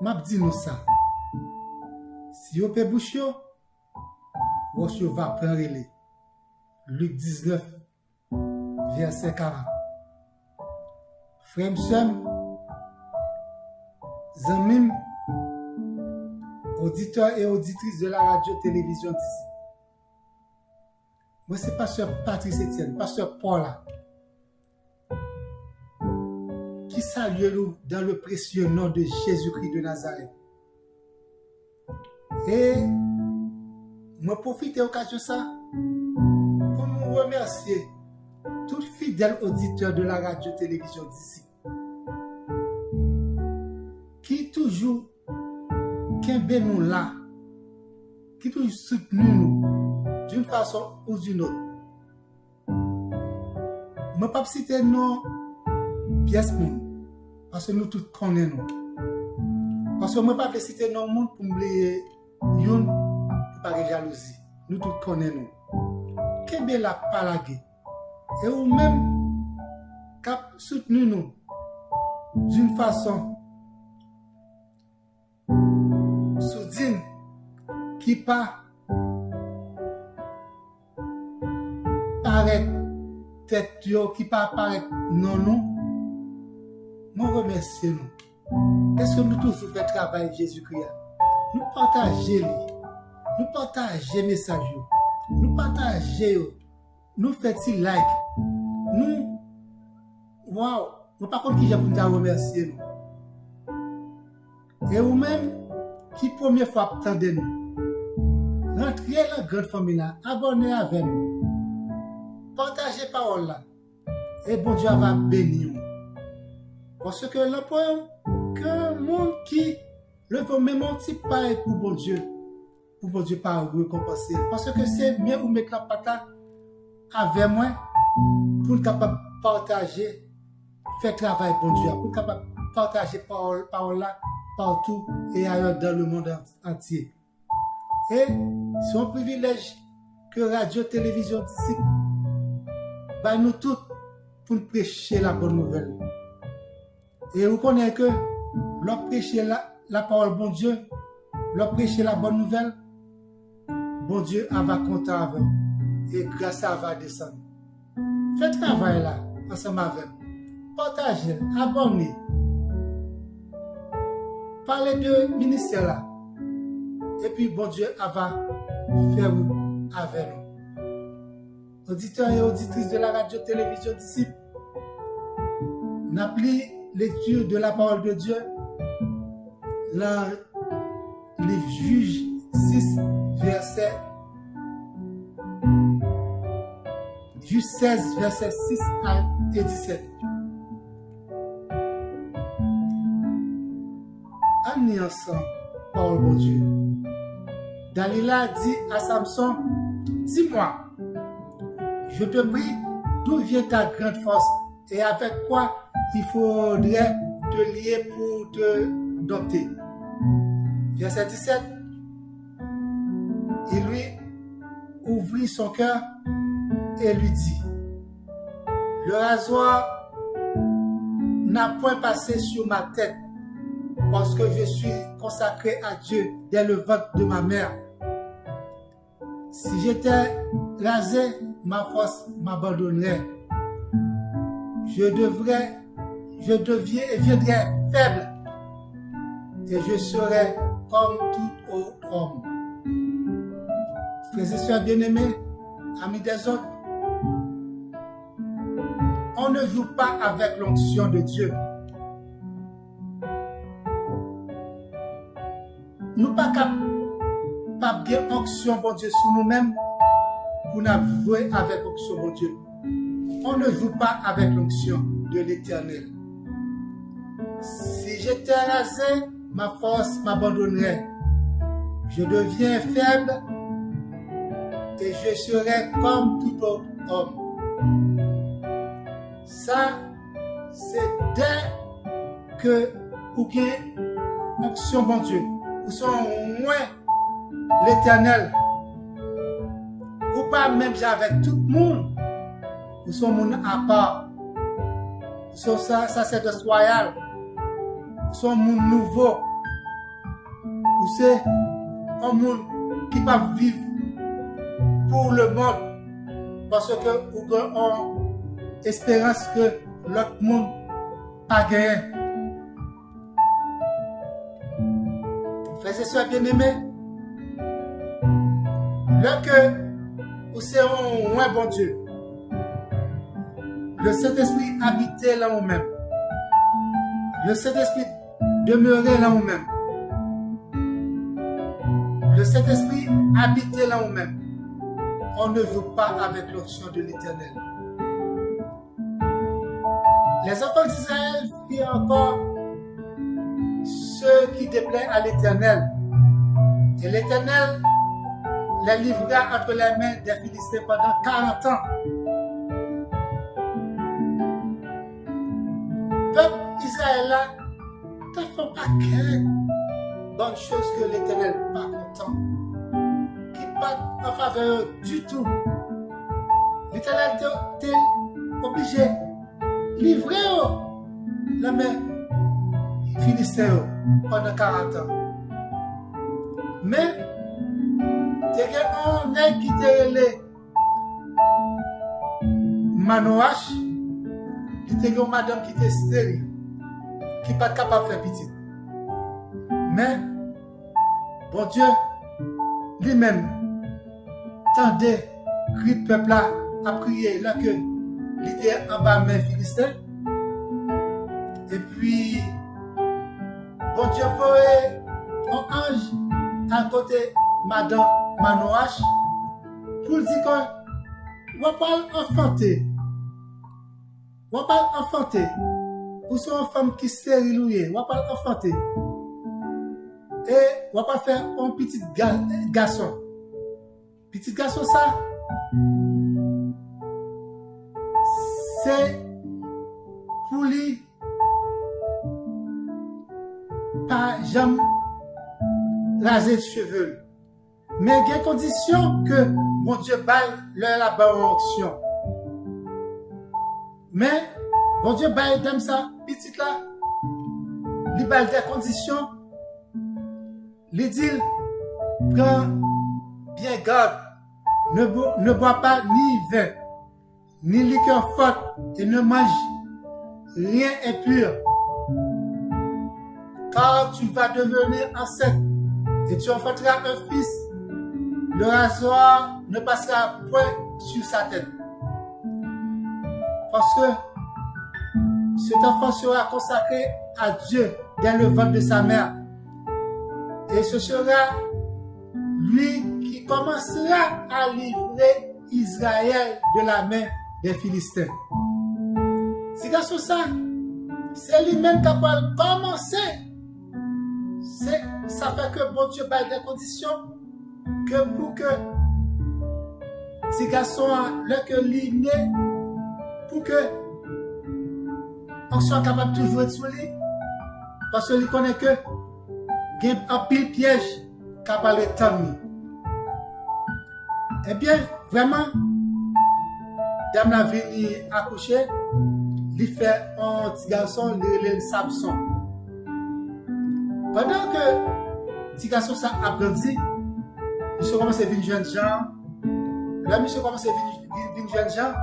m'a dit nous ça. Si vous pouvez boucher, vous va prendre les. Luc 19, verset 40. Frère Msem, Zamim, auditeurs et auditrices de la radio-télévision d'ici. Moi, c'est pasteur Patrice Etienne, pasteur Paula, qui salue nous dans le précieux nom de Jésus-Christ de Nazareth. Et je profite de l'occasion ça pour nous remercier tous fidèles auditeurs de la radio-télévision d'ici, qui toujours qu'aiment nous là, qui toujours soutenent nous d'une façon ou d'une autre. Je ne vais pas citer nos pièces parce que nous tous connaissons. Parce que je ne vais pas citer nos monde pour oublier yon pour pas de jalousie. Nous tous connaissons. Qu'est-ce la palagé? Et ou même cap soutenu nous d'une façon soudaine qui pas paraît tête qui pas paraît non. Moi remercie nous. Est-ce que nous tous faisons travail Jésus-Christ? Nous partageons, nous partageons message, nous partageons, nous faisons like, nous, wow, nous pas contre qui j'ai pour nous remercier nous. Et vous-même, qui première fois attendez nous, rentrez dans la grande famille là, abonnez avec nous, partagez parole là, et bon Dieu va bénir nous. Parce que l'emploi, que monde qui le veut même un petit pareil pour bon Dieu pas récompenser. Parce que c'est mieux ou mettre la patate avec moi pour être capable de partager, faire travail pour Dieu, pour être capable de partager parole là partout et ailleurs dans le monde entier. Et c'est un privilège que radio-télévision d'ici, bah nous tous pour nous prêcher la bonne nouvelle. Et vous connaissez que l'on prêcher la parole bon Dieu, l'on prêcher la bonne nouvelle, bon Dieu va compter avec vous et grâce à va descendre. Faites travail là, ensemble avec vous. Partagez, abonnez. Parlez de ministère là. Et puis bon Dieu va faire avec nous. Auditeurs et auditrices de la radio-télévision d'ici, n'appelez lecture de la parole de Dieu, les Juges 6, verset Juges 16, verset 6 et 17. Année ensemble, parole de Dieu. Dalila dit à Samson, dis-moi, je te prie, d'où vient ta grande force et avec quoi il faudrait te lier pour te dompter. Verset 17. Il lui ouvrit son cœur et lui dit, le rasoir n'a point passé sur ma tête parce que je suis consacré à Dieu dès le ventre de ma mère. Si j'étais rasé, ma force m'abandonnerait. Je deviendrais faible et je serais comme tout autre homme. Frères et sœurs bien-aimés, amis des autres, on ne joue pas avec l'onction de Dieu. Nous pas capables de onction bon Dieu sur nous-mêmes pour nous jouer avec l'onction bon Dieu. On ne joue pas avec l'onction de l'Éternel. Si j'étais rasé, ma force m'abandonnerait. Je deviens faible et je serai comme tout autre homme. Ça, c'est dès que ou bien onction bon Dieu, ou sont moins l'Éternel, ou pas même avec tout le monde, ou sont monde à part, ou sont sacerdoce royal, ou sont monde nouveau, c'est un monde qui va vivre pour le monde parce que ou on espérance que l'autre monde pas gagné. Frères et sœurs bien-aimés, lorsque vous serez loin bon Dieu, le Saint-Esprit habitait là vous-même. Le Saint-Esprit demeurait là vous-même. Le Saint-Esprit habitait là vous-même. On ne veut pas avec l'onction de l'Éternel. Les enfants d'Israël firent encore ce qui déplaît à l'Éternel. Et l'Éternel les livra entre les mains des Philistins pendant 40 ans. Peuple Israël ne font pas qu'une bonne chose que l'Éternel n'est pas content, qui n'est pas en faveur du tout. L'Éternel était obligé de livrer la main Philistins pendant 40 ans. Mais il y a un nègre qui était les Manoach, qui était une madame qui était stérile, qui n'est pas capable de faire petite. Mais, bon Dieu, lui-même, tendait, cri de peuple là, à prier là que il était en bas main Philistin. Et puis, bon Dieu voyait un ange à côté madame Manoach pour dire qu'on va pas enfanter. On va pas enfanter. Ou c'est une femme qui est stérile, on va pas enfanter. Et on va pas faire un petit garçon. Petit garçon ça, c'est pour lui pas jamais raser les cheveux. Mais il y a une condition que mon Dieu baille la bonne onction. Mais mon Dieu baille comme ça, petit là, il baille des conditions. Il dit, prends bien garde, ne bois pas ni vin, ni liqueur forte, et ne mange rien impur. Car tu vas devenir enceinte, et tu enfanteras un fils. Le rasoir ne passera point sur sa tête. Parce que cet enfant sera consacré à Dieu dans le ventre de sa mère. Et ce sera lui qui commencera à livrer Israël de la main des Philistins. C'est grâce à ça, c'est lui-même qui va commencer. Ça fait que bon Dieu baille des conditions que pour que ces garçons là que l'île pour que on soit capable de toujours être sur lui parce qu'il connaît que il y a un pile piège capable de t'amener. Eh bien vraiment dame la venu accoucher il fait un petit garçon le Samson pendant que petit garçon ça a grandi. Monsieur commence à venir jeune gens. Là, monsieur commence à venir jeune gens.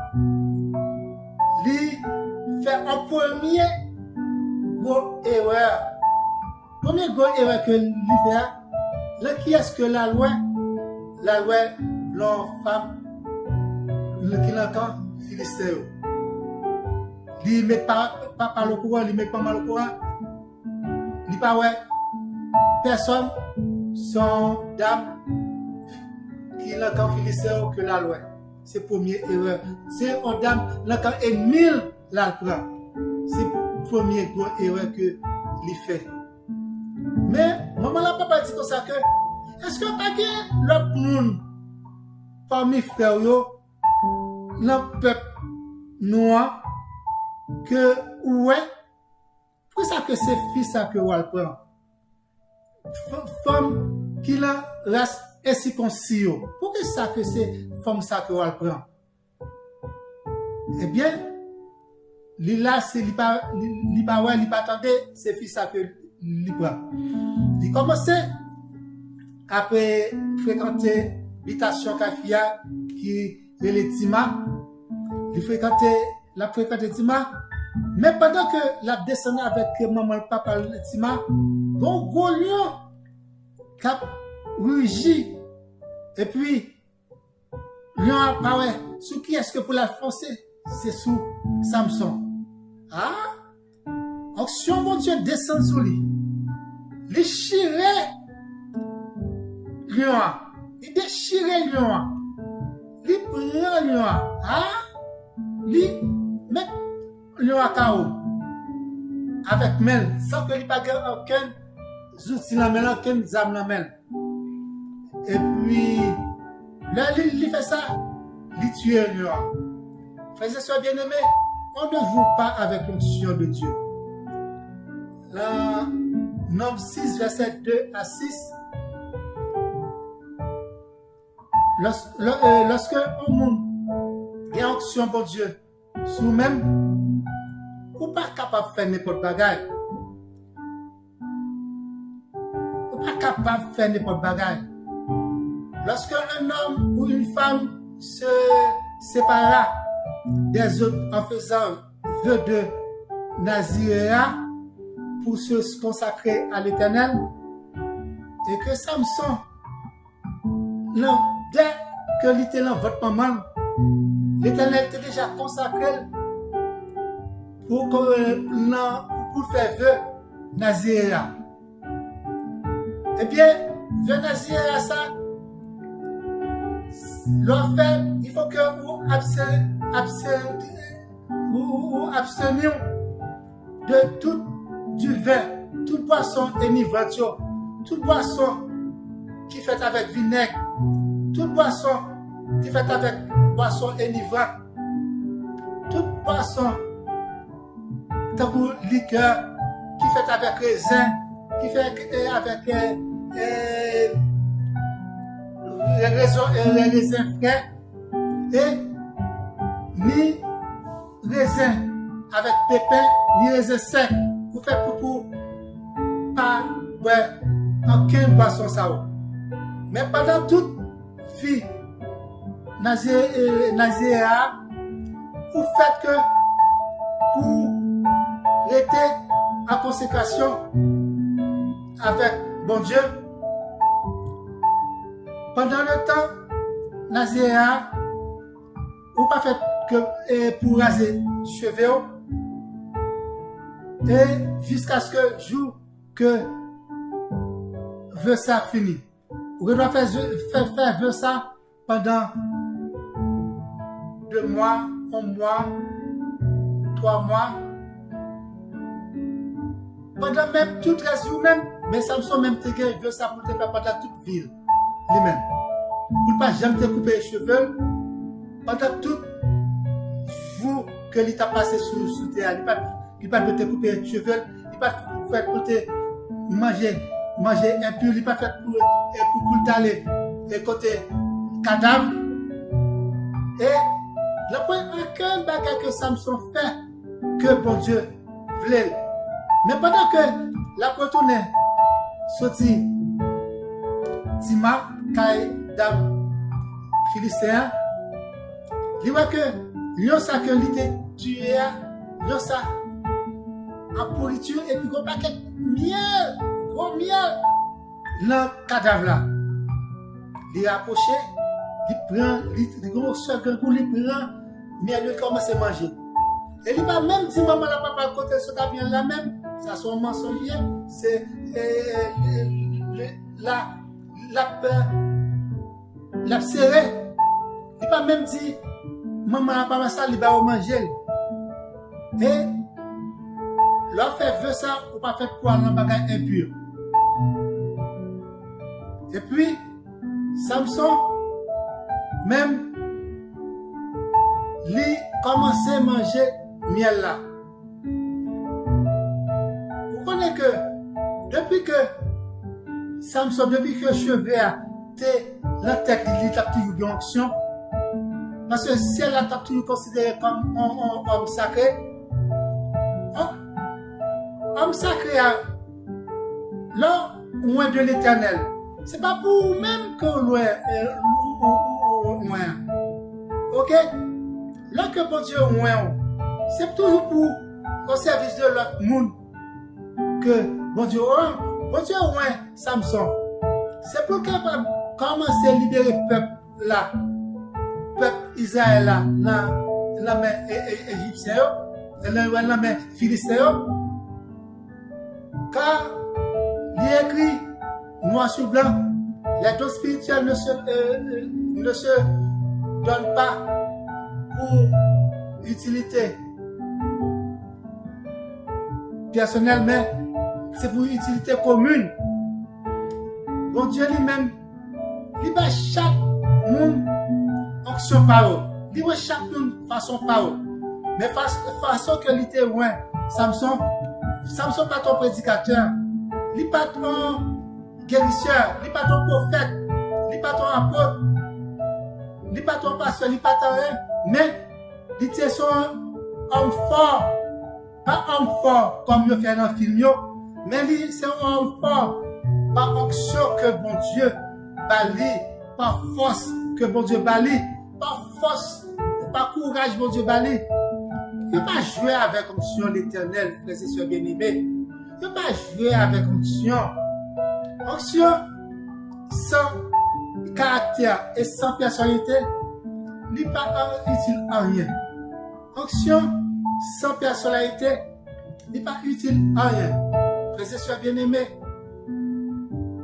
Il fait un premier gros erreur. Premier gros erreur que il fait, là, qui est-ce que la loi, l'homme, femme, qui l'a encore, Philistin. Il ne met pas le courant, il ne met pas mal le courant. Il ne pas ouais. Personne, son dame, qui l'a quand Philistin que la loi. C'est la première erreur. C'est une dame, là quand Émile la prend. C'est la première grosse erreur que il fait. Mais, maman la papa dit comme ça que, est-ce que pas que l'autre monde, parmi frères, le peuple noir, que, ouais, pour ça que c'est fils ça que on prend. Femme qui la race est circoncis. Pourquoi ça que c'est femme ça que on prend? Eh bien, là c'est il pas attendait c'est fils ça que il prend. Il commence après fréquenter l'habitation Kafia qui est le Tima, il fréquentait Tima, mais pendant que la descendait avec maman et papa le Tima, donc gros lion cap rugi et puis lion apparaît. Sous qui est-ce que pour la foncer? C'est sous Samson. Ah, action mon Dieu descend sur lui. Il chirait lion, il déchirait lion, il prend lion, il met lion à KO avec mel, sans que il pas aucun outil la main, aucun zame la main. Et puis là il fait ça, il tue lion. Frères et sœurs bien-aimés, on ne joue pas avec l'onction de Dieu. Là, Nombre 6, verset 2 à 6. Lorsque on monde a une onction pour Dieu, sous même, ou pas capable de faire n'importe bagaille. Ou pas capable de faire n'importe bagaille. Lorsque un homme ou une femme se sépara des autres en faisant vœu de Naziréa pour se consacrer à l'Éternel, et que Samson, non, dès que l'était dans votre maman, l'Éternel était déjà consacré pour faire vœu Naziréa. Eh bien, vœu Naziréa, ça, l'on fait, il faut que vous abstenions de tout du vin, toute boisson enivrante, toute boisson qui fait avec vinaigre, toute boisson qui fait avec boisson enivrante, toute boisson comme liqueur qui fait avec raisin, qui fait avec les raisins frais, et ni raisin avec pépin, ni raisin sec, pour faire pour pas boire aucune boisson ça. Mais pendant toute vie, Naziréa, vous faites que pour rester en consécration avec bon Dieu, pendant le temps, Naziréa, ou pas fait que pour raser cheveux, et jusqu'à ce que jour que veut ça fini. Vous devez faire veut ça pendant 2 mois, 1 mois, 3 mois. Pendant même tout reste vous-même, mais Samson même te veut ça pour te faire pendant toute ville. Lui-même. Pour ne pas jamais te couper les cheveux, pendant tout vous que l'État t'a passé sous terre, il pas te couper les cheveux, il pas fait pour te manger impur, il pas fait pour t'aller et côté cadavre. Et le point aucun bagage que Samson fait que bon Dieu voulait. Mais pendant que la retourne sorti Tima, Kai, Dam, Philistéen, il voit que lion ça que l'ité tué, lion ça en pourriture et puis qu'on paquet miel, gros miel, le cadavre là. Il approché, il prend, il gros second pour il prend, miel il commence à manger. Et il va même dire maman la papa côté ce qu'a bien là même, ça son mensonge, c'est la serré. Il va même dire maman la papa ça il va manger. Et leur fait veut ça ou pas fait pour un bagage impur. Et puis Samson même lui commençait à manger miel là. Vous connaissez que depuis que Samson, depuis que cheveux a été la tête, il a toujours une onction. Parce que si elle a toujours considéré comme un homme sacré, homme sacré, là, loin de l'Éternel, c'est pas pour vous-même que vous loin. Ok? Lorsque bon Dieu loin, c'est toujours pour au service de l'autre monde que bon Dieu loin Samson. C'est pour qu'il commence à libérer le peuple là, peuple Israël là, la main égyptienne, la main philistine. Car il est écrit noir sur blanc, les dons spirituels ne se donnent pas pour utilité personnelle, mais c'est pour utilité commune. Bon Dieu lui-même, il va chaque monde action par eux. Il va chaque monde façon par eux. Mais façon que il était loin, Samson pas ton prédicateur, il n'est pas ton guérisseur, il n'est pas ton prophète, il n'est pas ton apôtre, il n'est pas ton pasteur, il n'est pas ton rien, mais il était son homme fort, pas homme fort comme il fait dans le film, mais c'est un homme fort, par onction que bon Dieu bali, par force que bon Dieu bali, par force, par courage bon Dieu bali. Il ne faut pas jouer avec onction l'éternel, frères et sœurs bien-aimés. Il ne faut pas jouer avec onction. Onction sans caractère et sans personnalité n'est pas utile à rien. Onction sans personnalité n'est pas utile à rien. Frères et sœurs bien-aimés,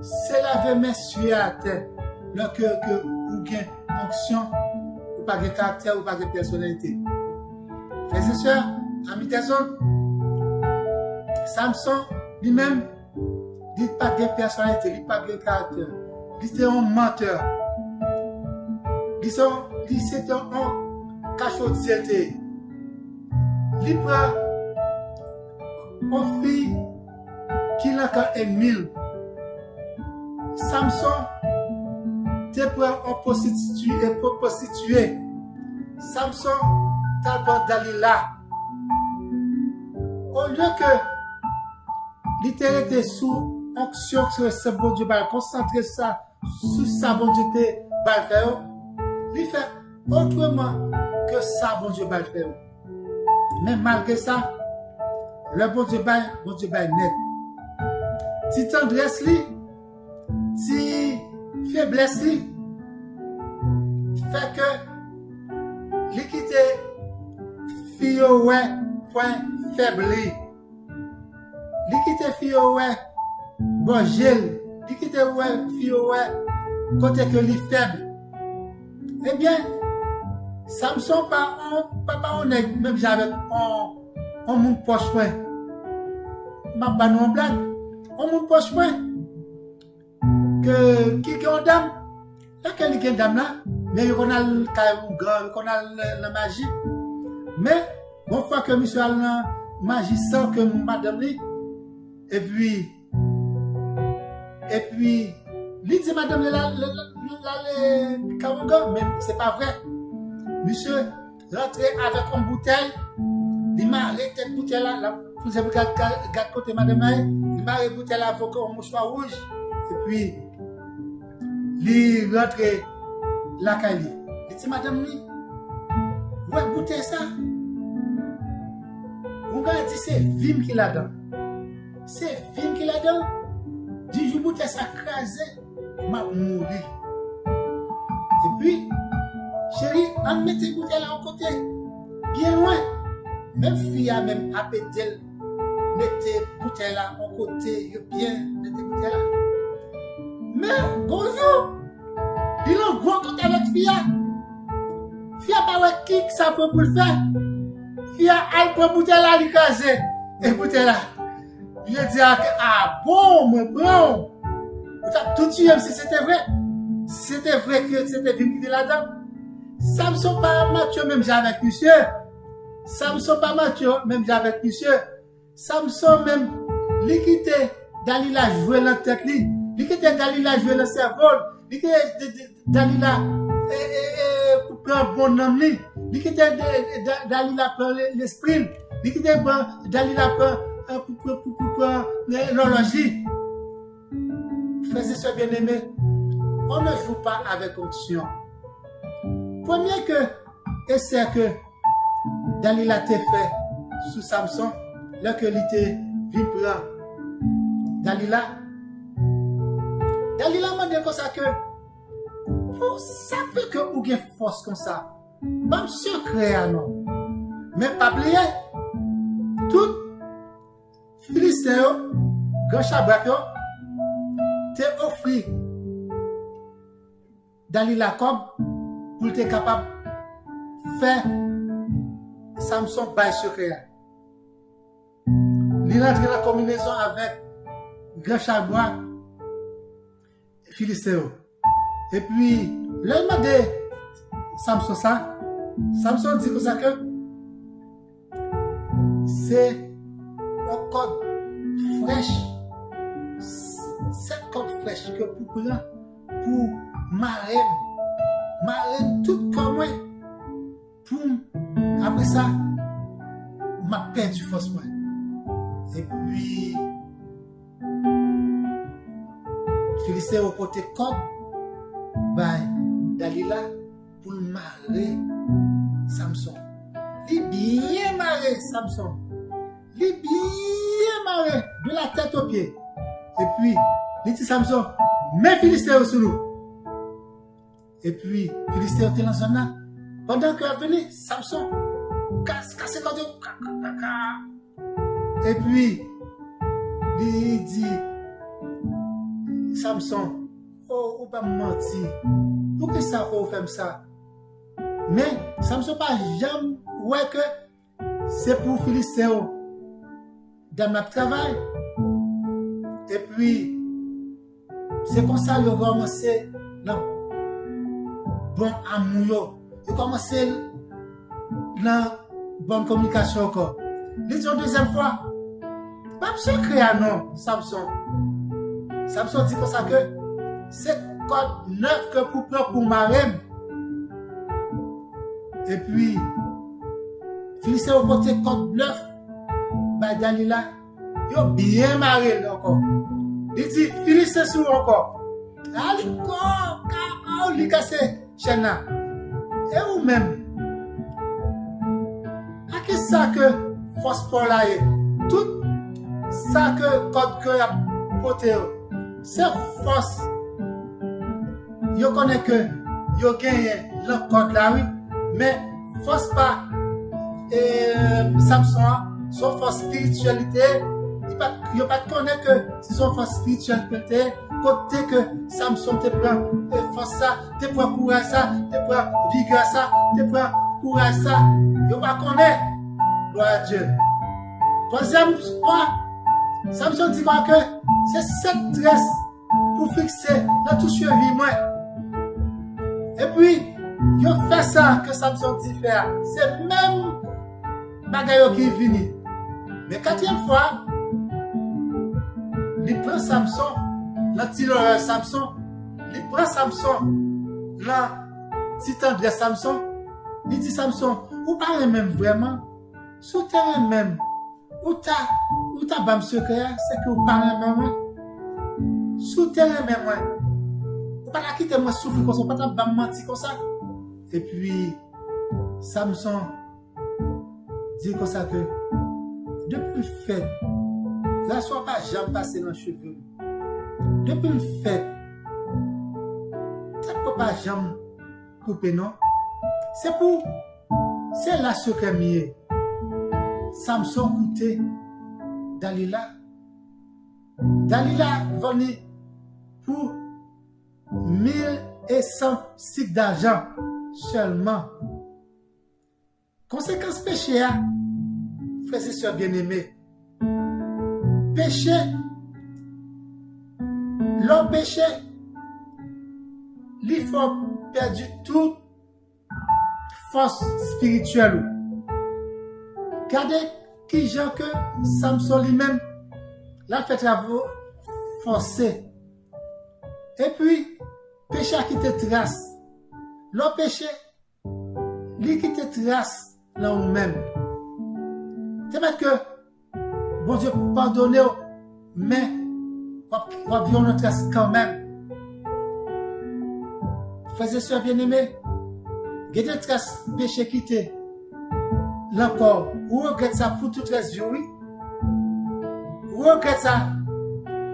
c'est la main sur la terre. Lorsque vous avez onction, ou pas de caractère, ou pas de personnalité. Frères et sœurs, amis des hommes, Samson lui-même, il n'a pas de personnalité, il n'a pas de caractère. Il était un menteur. Il était un cachotier. Il prend une fille qui n'a qu'un ennemi. Samson te prend en prostituée. Samson t'apprend Dalila. Au lieu que littéralement sous onction sur ce bon Dieu, concentrer ça sur ça bon Dieu te faire, il fait autrement que ça bon Dieu faire. Mais malgré ça, le bon Dieu net. Si tendresse li, si faiblesse li, fait que l'équité fille point faible. L'équité fille bon gel. L'équité fille côté que li faible. Eh bien, Samson pas honnête même j'avais on mon poche point. Ma pas non blague. On mon poche point. Que qui est dame? Là quelle est dame là? Mais on a le grand, on a la magie. Mais bon fois que monsieur a la magie sans que madame li et puis lui dit madame la mais c'est pas vrai. Monsieur rentré avec une bouteille, il m'a arrêté cette bouteille là, vous avez regardé côté madame, il m'a arrêté bouteille là avec un mouchoir rouge et puis il rentré la Kali. Il dit madame li, vous écoutez ça? On va dire c'est Vim qui l'a dedans. C'est Vim qui l'a dedans. Du jour où tu as crasé, m'a mouru. Et puis, chérie, on met tes bouteilles là en côté, bien loin. Même fille a même appelé, mettez bouteilles là en côté, bien, mettez bouteilles là. Mais bonjour, il a un gros compte avec fille. Fille a pas qui ça peut pour le faire. Fille a pour bouteille là, il crasé. Et bouteille là. Je dis ah bon, mais bon. Tout de suite, si c'était vrai. Si c'était vrai que c'était venu là-dedans. Samson pas mature, même j'avais monsieur. Samson pas mature, même j'avais monsieur. Samson même, l'équité Dalila jouer la tête, l'équité Dalila jouer le cerveau, l'équité Dalila pour prendre bon nom, l'équité Dalila prend l'esprit, l'équité Dalila prend pour l'horlogerie. frères et sœurs bien-aimés, on ne joue pas avec onction. Premier que, et c'est que Dalila t'a fait sous Samson, là que l'été vient prendre. Dalila m'a dit comme ça que, pour ça fait que vous avez force comme ça. Pas secret, non. Mais pas oublier, tout Philistéen, grand chabrak, t'es offert Dalila comme pour être capable de faire Samson par secret. Il entre en combinaison avec grand chabrak Philistéen. Et puis, là, il m'a dit Samson ça. Samson dit comme ça que c'est un code fraîche. Cette code fraîche que pour prendre pour marrer tout comme moi. Pour après ça, m'a perdu force moi. Et puis, Philistéen au côté code, Dalila pour marrer Samson. Il bien marré Samson. Il bien marré de la tête aux pieds. Et puis, il dit Samson, mais Philistéen sur nous. Et puis, Philistéen était dans la zone là. Pendant qu'il est venu, Samson casse quand et puis, il dit Samson, oh, pas mentir. Pourquoi ça faut faire ça? Mais Samson pas jamais ouais que c'est pour Philistéen dans notre travail. Et puis c'est comme ça qu'il a commencé dans bon amour. Il a commencé dans bonne communication encore. Disons deuxième fois, pas secret non, Samson. Samson dit comme ça que c'est code 9 que pour prendre pour marrer. Et puis, Philistéen au côté code 9, Dalila, il a bien marré encore. Il dit, Philistéen sur encore. Il casse chaîne là. Et ou même, à qui ça que force pour là est? Tout ça que code que a porté, c'est force. Yo connaît que yo gagne le code là oui, mais force pas Samson son force spiritualité, il pas connaît que son force spiritualité côté que Samson te prend force ça, te prend courage ça, te prend vigueur ça, te prend courage ça, yo pas connaît. Gloire à Dieu. Troisième fois, Samson dit quoi que c'est cette tresse pour fixer dans tout cheville moi. Et puis, il fait ça que Samson dit faire. C'est même bagaille qui est venu. Mais quatrième fois, il prend Samson, l'anti-loreur Samson, il prend Samson, l'anti-tendre Samson, il dit Samson, ou pas même vraiment, sous terrain même, ou ta bam secret, c'est que vous parlez même, sous terrain même, ou pas la quitter moi souffrir comme ça, pas ta bam mentir comme ça. Et puis, Samson dit comme ça que, depuis le fait, la soie pas jamais passé dans le cheveu. Depuis le fait, ça ne peut pas jamais couper, non? C'est la secret mieux. Samson coûtait Dalila. Dalila venait pour 1100 cycles d'argent seulement. Conséquence péché, frères et sœurs bien-aimés. Péché, l'homme péché, il faut perdre toute force spirituelle. Regardez qui gens que Samson lui-même l'a fait travaux forcés. Et puis, péché a quitté trace. L'homme péché, lui quitte trace là même. C'est parce que bon Dieu pardonne, mais va vivre notre trace quand même. Frères et sœurs bien-aimés, il y a des traces péché quitté. L'encore, ou regrette ça pour toute la vie, oui. Ou regrette ça.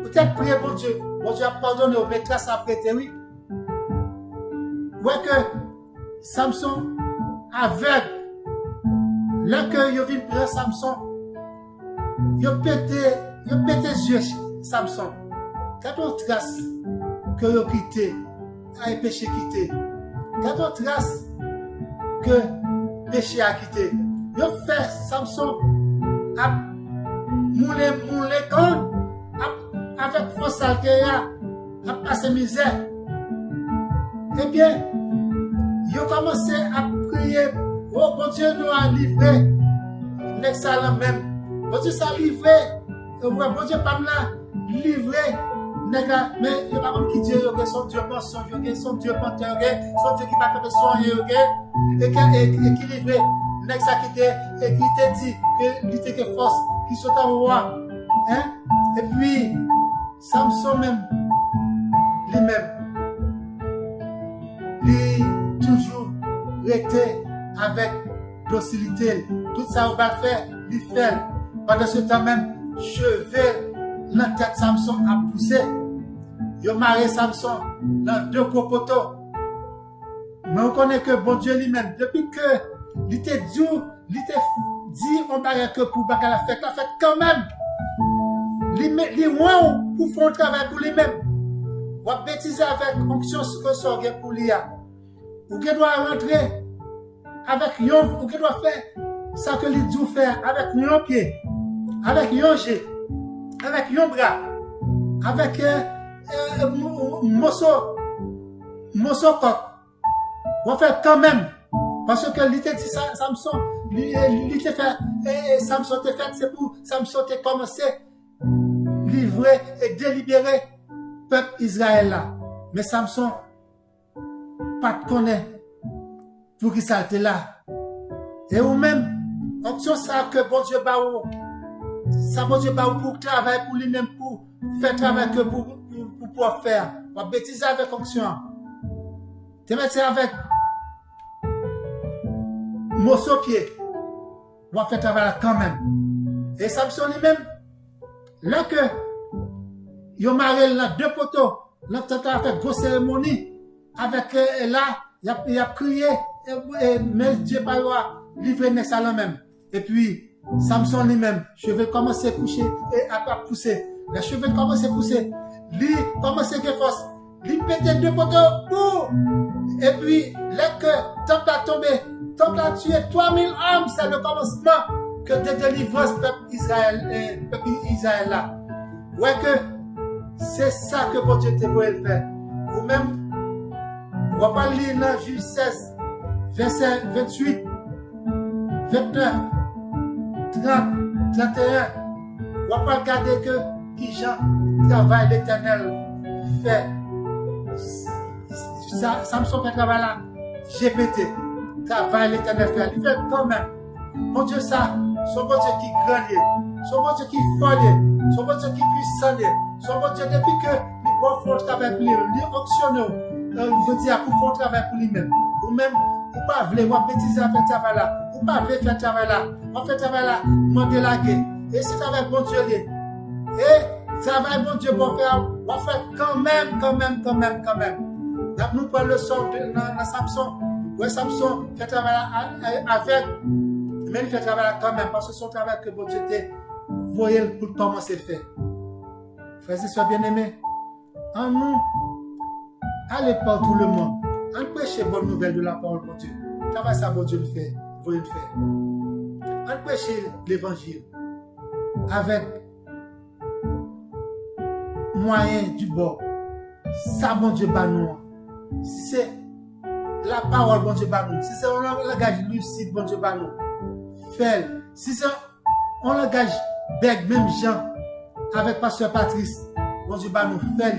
Peut-être prier bon Dieu a pardonné, mais trace à prêter, oui. Ouais que Samson aveugle. Là que il vient prendre Samson, il pété les yeux Samson. Quand on trace que il quitté, a péché quitté. Quand on trace que péché a quitté, il fait Samson a moulé quand avec force à passer misère. Eh bien, il a commencé à prier. Oh, bon Dieu nous a livré. Next à même. Bon Dieu s'est livré. Bon Dieu pas là livré. Mais il n'y a pas comme qui Dieu, son Dieu mensonge, son Dieu menteur, son Dieu qui va te soigner, et qui livré. Next à qui te dit que il que force, qui sont en roi. Hein? Et puis, Samson même, lui-même, lui toujours resté avec docilité. Tout ça, on va faire, il fait. Pendant ce temps même, cheveux, la tête Samson a poussé. Il a marié Samson dans deux copoteaux. Mais on connaît que bon Dieu lui-même, depuis que il était dit, on va que pour la fête quand même. Les moins pour faire un travail pour lui-même. On va bêtiser avec fonction que ça pour lui. Ou qu'il doit rentrer avec yon, ou qu'il doit faire ça que lui dit faire avec yon pied, avec yon jet, avec yon bras, avec morceau coq. On va faire quand même. Parce que l'idée de Samson, l'idée fait, Samson te fait, c'est pour Samson te commencer livrer et délibérer peuple Israël là. Mais Samson, pas de connaît pour qu'il s'alte là. Et ou même, option ça que bon Dieu ba ou, ça bon Dieu ba ou pour travailler pour lui-même, pour faire travail que pour pouvoir faire. On va bêtiser avec option. Tu mets ça avec morceau pied. On va faire travail quand même. Et Samson lui-même, là que il a marié là deux poteaux, là tu as fait grosse cérémonie avec là, il a crié, mais Dieu pas livré n'est ça même. Et puis Samson lui-même, cheveux commencent à coucher et à pousser. Les cheveux commencent à pousser. Lui commence à force. Lui pétait deux poteaux pour. Et puis là que temple a tombé, temple a tué 3000 hommes, c'est le commencement que de délivrance peuple Israël là. Ouais que c'est ça que bon Dieu te voulait faire. Ou même, on va pas lire dans Juge 16, verset 28, 29, 30, 31. On va pas regarder que qui Jean travail l'éternel fait. Samson fait travail là. GPT, travail l'éternel fait. Il fait quand même. Mon Dieu ça, son bon Dieu qui grand, son bon Dieu qui fort, son bon Dieu qui puissant, son bon Dieu depuis que il bon font travail pour lui, il auctionne. Il veut dire pour faire travail pour lui-même. Ou même, ou pas vouloir bêtiser avec travail là. Ou pas vouloir faire travail là. On fait travail là, demander la guerre. Et c'est avec bon Dieu. Et travail bon Dieu pour faire, on fait quand même. Nous prenons le sort dans Samson. Ouais, Samson fait travail avec, mais il fait travail quand même, parce que son travail que bon Dieu te voyait pour commencer à faire. Frères et sœurs bien-aimés, en nous, allez partout le monde, en prêcher bonne nouvelle de la parole pour Dieu. Travail ça, bon Dieu le fait, vous le faire. En prêcher l'évangile avec moyen du bord. Ça, bon Dieu, bat nous. Si c'est la parole, bon Dieu, bat nous. Si c'est un langage lucide, bon Dieu, bat nous. Fait. Si c'est un langage bègue, même Jean, avec Pasteur Patrice, bon Dieu, bat nous. Fait.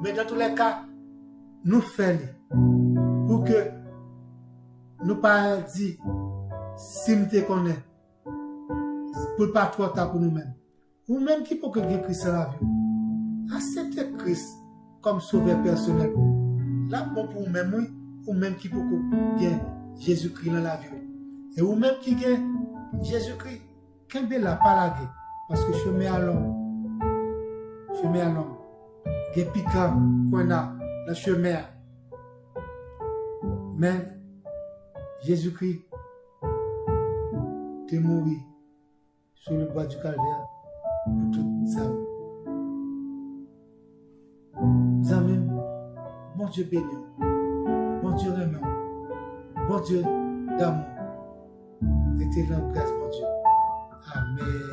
Mais dans tous les cas, nous fait. Pour que nous pas dire, si nous te connaissons, pour pas trop tard pour nous-mêmes. Ou même qui peut que Christ dans la vie. accepter Christ comme sauveur personnel. Là, bon pour vous-même, oui, ou même qui peut gagner Jésus-Christ dans la vie. Et ou même qui gagne Jésus-Christ, qu'un bel la pas la guerre. Parce que chemin à l'homme, il y a piquant qu'on a dans le chemin. Mais Jésus-Christ est mort sur le bois du calvaire pour tout ça. Amis, bon Dieu béni, bon Dieu remet, bon Dieu d'amour, mettez-le en grâce, bon Dieu. Amen.